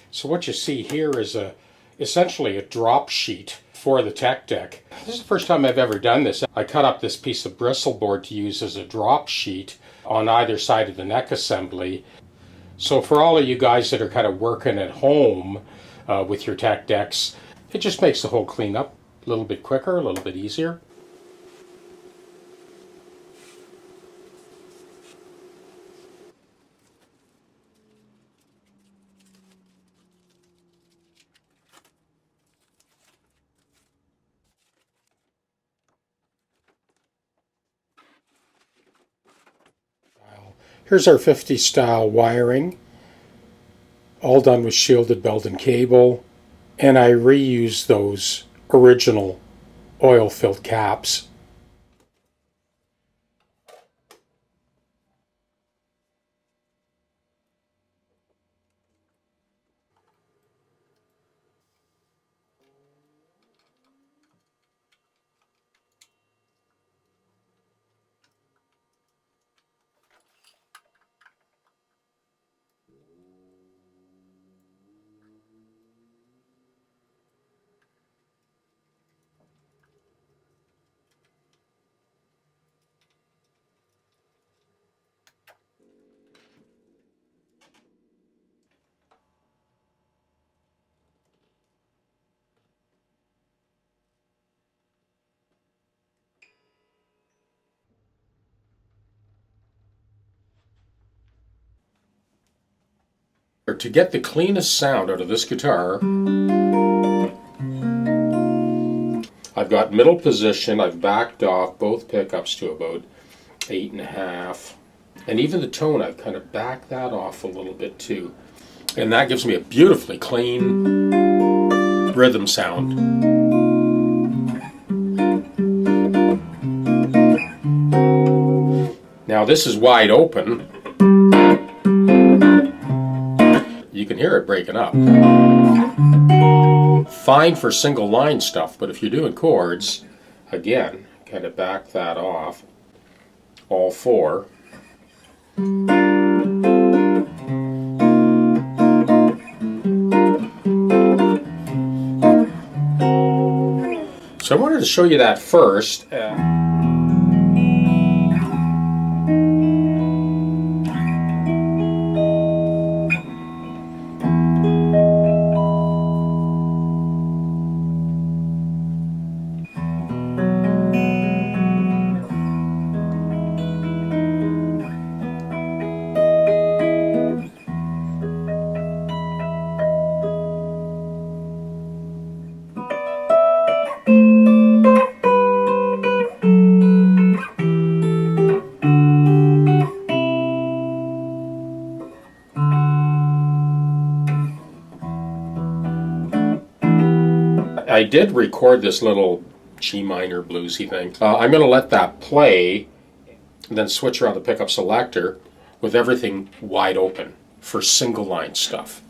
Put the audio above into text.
So what you see here is essentially a drop sheet for the TechDeck. This is the first time I've ever done this. I cut up this piece of bristle board to use as a drop sheet on either side of the neck assembly. So for all of you guys that are kind of working at home with your TechDecks, it just makes the whole cleanup a little bit quicker, a little bit easier. Here's our 50 style wiring, all done with shielded belt and cable, and I reused those original oil-filled caps. To get the cleanest sound out of this guitar, I've got middle position. I've backed off both pickups to about 8.5, and even the tone I've kind of backed that off a little bit too, and that gives me a beautifully clean rhythm sound. Now this is wide open. You can hear it breaking up. Fine for single line stuff, but if you're doing chords, again, kind of back that off, all four. So I wanted to show you that first. I did record this little G minor bluesy thing. I'm going to let that play and then switch around the pickup selector with everything wide open for single line stuff.